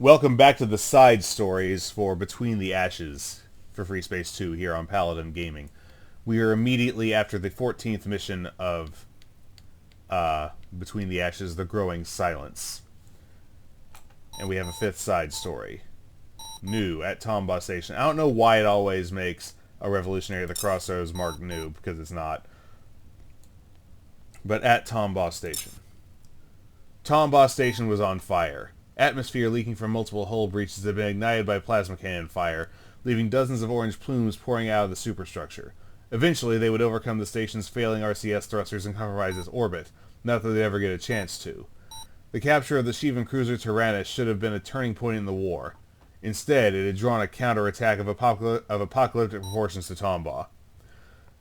Welcome back to the side stories for Between the Ashes for Freespace 2 here on Paladin Gaming. We are immediately after the 14th mission of Between the Ashes, The Growing Silence. And we have a fifth side story. New at Tombaugh Station. I don't know why it always makes a Revolutionary of the Crossroads marked new, because it's not. But at Tombaugh Station. Tombaugh Station was on fire. Atmosphere leaking from multiple hull breaches had been ignited by plasma cannon fire, leaving dozens of orange plumes pouring out of the superstructure. Eventually, they would overcome the station's failing RCS thrusters and compromise its orbit, not that they'd ever get a chance to. The capture of the Shivan cruiser Tyrannus should have been a turning point in the war. Instead, it had drawn a counterattack of apocalyptic proportions to Tombaugh.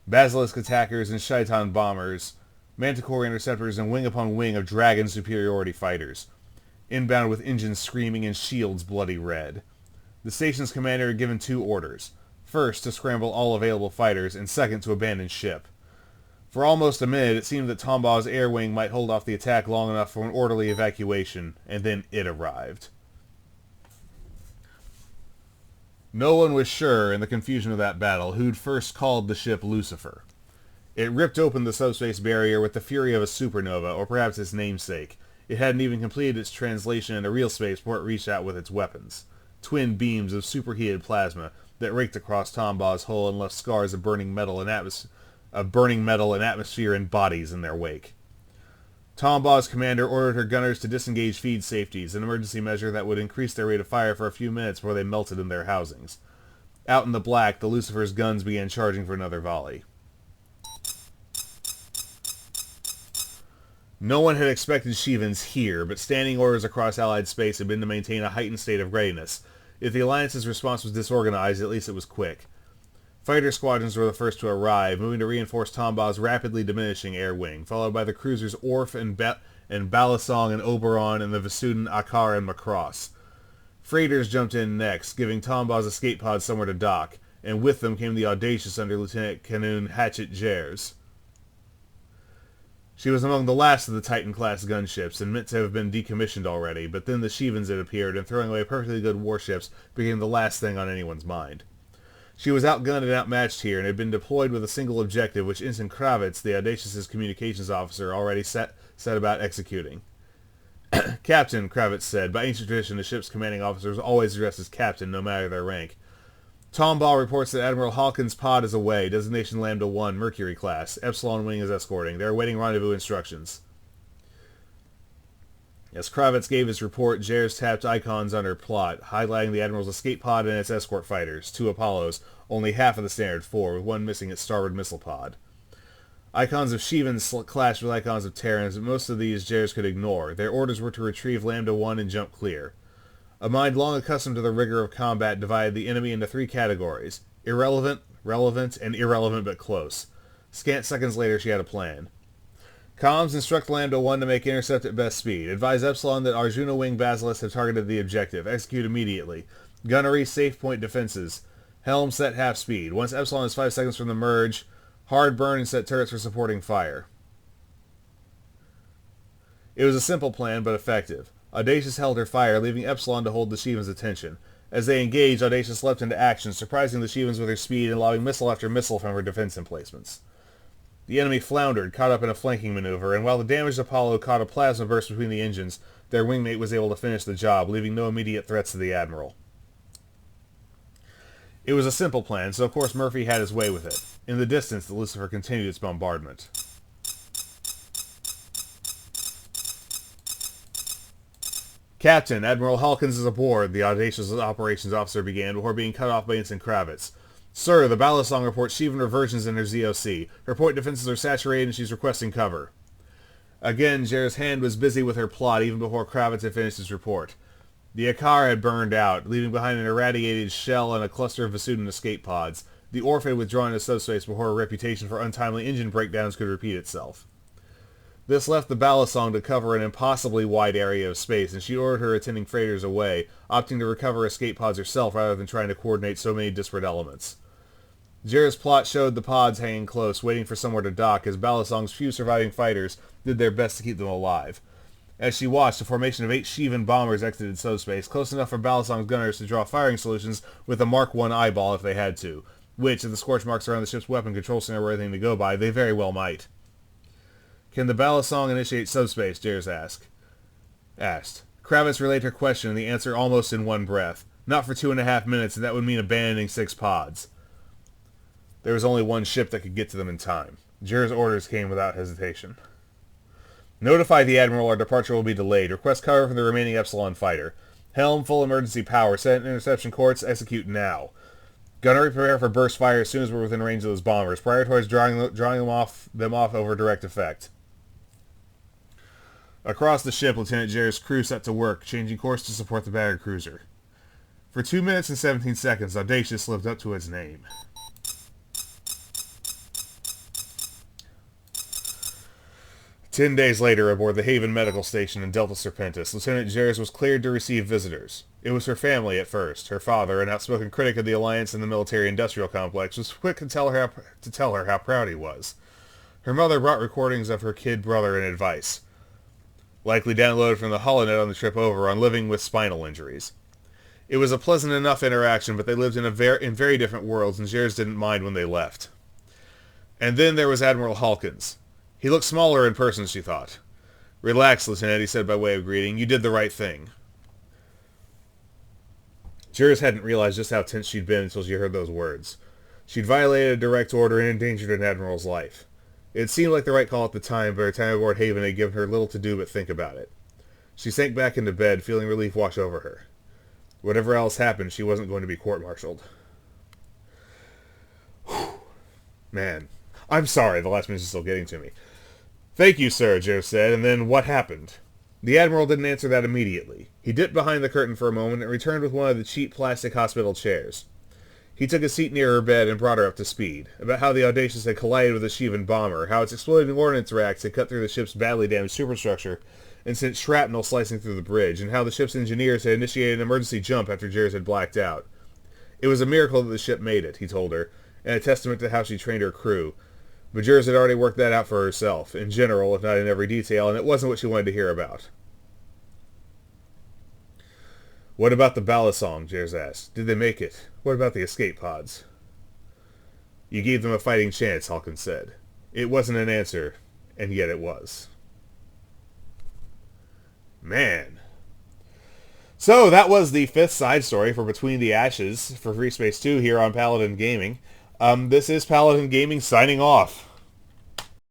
Basilisk attackers and Shaitan bombers, Manticore interceptors, and wing upon wing of Dragon superiority fighters, inbound with engines screaming and shields bloody red. The station's commander had given two orders. First, to scramble all available fighters, and second, to abandon ship. For almost a minute, it seemed that Tombaugh's air wing might hold off the attack long enough for an orderly evacuation, and then it arrived. No one was sure, in the confusion of that battle, who'd first called the ship Lucifer. It ripped open the subspace barrier with the fury of a supernova, or perhaps its namesake. It hadn't even completed its translation into real space before it reached out with its weapons. Twin beams of superheated plasma that raked across Tombaugh's hull and left scars of burning metal and atmosphere and bodies in their wake. Tombaugh's commander ordered her gunners to disengage feed safeties, an emergency measure that would increase their rate of fire for a few minutes before they melted in their housings. Out in the black, the Lucifer's guns began charging for another volley. No one had expected Shivans here, but standing orders across Allied space had been to maintain a heightened state of readiness. If the Alliance's response was disorganized, at least it was quick. Fighter squadrons were the first to arrive, moving to reinforce Tombaugh's rapidly diminishing air wing, followed by the cruisers Orf and Balisong and Oberon and the Vasuden Akar and Macross. Freighters jumped in next, giving Tombaugh's escape pods somewhere to dock, and with them came the Audacious under Lieutenant Canoon Hatchet Jers. She was among the last of the Titan-class gunships, and meant to have been decommissioned already, but then the Shivans had appeared, and throwing away perfectly good warships became the last thing on anyone's mind. She was outgunned and outmatched here, and had been deployed with a single objective, which Ensign Kravitz, the Audacious's communications officer, already set about executing. Captain, Kravitz said. By ancient tradition, the ship's commanding officer was always addressed as Captain, no matter their rank. Tombaugh reports that Admiral Hawkins' pod is away, designation Lambda 1, Mercury class. Epsilon wing is escorting. They are awaiting rendezvous instructions. As Kravitz gave his report, Jers tapped icons on her plot, highlighting the Admiral's escape pod and its escort fighters, 2 Apollos, only half of the standard 4, with one missing its starboard missile pod. Icons of Shivans clashed with icons of Terrans, but most of these Jers could ignore. Their orders were to retrieve Lambda 1 and jump clear. A mind long accustomed to the rigor of combat divided the enemy into 3 categories: irrelevant, relevant, and irrelevant but close. Scant seconds later, she had a plan. Comms instruct Lambda 1 to make intercept at best speed. Advise Epsilon that Arjuna Wing Basilisk have targeted the objective. Execute immediately. Gunnery, safe point defenses. Helm set half speed. Once Epsilon is 5 seconds from the merge, hard burn and set turrets for supporting fire. It was a simple plan, but effective. Audacious held her fire, leaving Epsilon to hold the Shivans' attention. As they engaged, Audacious leapt into action, surprising the Shivans with her speed and lobbing missile after missile from her defense emplacements. The enemy floundered, caught up in a flanking maneuver, and while the damaged Apollo caught a plasma burst between the engines, their wingmate was able to finish the job, leaving no immediate threats to the Admiral. It was a simple plan, so of course Murphy had his way with it. In the distance, the Lucifer continued its bombardment. Captain, Admiral Hawkins is aboard, the Audacious operations officer began before being cut off by Ensign Kravitz. Sir, the Balisong reports Shivan reversions in her ZOC. Her point defenses are saturated and she's requesting cover. Again, Jers' hand was busy with her plot even before Kravitz had finished his report. The Akar had burned out, leaving behind an irradiated shell and a cluster of Vasuden escape pods. The Orf had withdrawn into subspace before her reputation for untimely engine breakdowns could repeat itself. This left the Balisong to cover an impossibly wide area of space, and she ordered her attending freighters away, opting to recover escape pods herself rather than trying to coordinate so many disparate elements. Jers' plot showed the pods hanging close, waiting for somewhere to dock, as Balisong's few surviving fighters did their best to keep them alive. As she watched, a formation of 8 Shivan bombers exited subspace, close enough for Balisong's gunners to draw firing solutions with a Mark I eyeball if they had to, which, if the scorch marks around the ship's weapon control center were anything to go by, they very well might. Can the Balisong initiate subspace? Jers asked. Kravitz relayed her question and the answer almost in one breath. Not for 2.5 minutes, and that would mean abandoning 6 pods. There was only one ship that could get to them in time. Jers' orders came without hesitation. Notify the Admiral our departure will be delayed. Request cover from the remaining Epsilon fighter. Helm, full emergency power. Set interception course. Execute now. Gunnery prepare for burst fire as soon as we're within range of those bombers. Prioritize drawing them off over direct effect. Across the ship, Lieutenant Jers' crew set to work, changing course to support the battered cruiser. For 2 minutes and 17 seconds, Audacious lived up to its name. Ten days later, aboard the Haven Medical Station in Delta Serpentis, Lieutenant Jers was cleared to receive visitors. It was her family at first. Her father, an outspoken critic of the Alliance and the military-industrial complex, was quick to tell her how proud he was. Her mother brought recordings of her kid brother and advice, likely downloaded from the holonet on the trip over, on living with spinal injuries. It was a pleasant enough interaction, but they lived in very different worlds, and Jers didn't mind when they left. And then there was Admiral Hawkins. He looked smaller in person, she thought. Relax, Lieutenant, he said by way of greeting. You did the right thing. Jers hadn't realized just how tense she'd been until she heard those words. She'd violated a direct order and endangered an Admiral's life. It seemed like the right call at the time, but her time aboard Haven had given her little to do but think about it. She sank back into bed, feeling relief wash over her. Whatever else happened, she wasn't going to be court-martialed. Man. I'm sorry, the last minute is still getting to me. Thank you, sir, Jers said, and then what happened? The Admiral didn't answer that immediately. He dipped behind the curtain for a moment and returned with one of the cheap plastic hospital chairs. He took a seat near her bed and brought her up to speed, about how the Audacious had collided with a Shivan bomber, how its exploding ordnance racks had cut through the ship's badly damaged superstructure and sent shrapnel slicing through the bridge, and how the ship's engineers had initiated an emergency jump after Jers had blacked out. It was a miracle that the ship made it, he told her, and a testament to how she trained her crew. But Jers had already worked that out for herself, in general, if not in every detail, and it wasn't what she wanted to hear about. What about the Balisong? Jers asked. Did they make it? What about the escape pods? You gave them a fighting chance, Hawkins said. It wasn't an answer, and yet it was. Man. So, that was the 5th side story for Between the Ashes for Freespace 2 here on Paladin Gaming. This is Paladin Gaming signing off.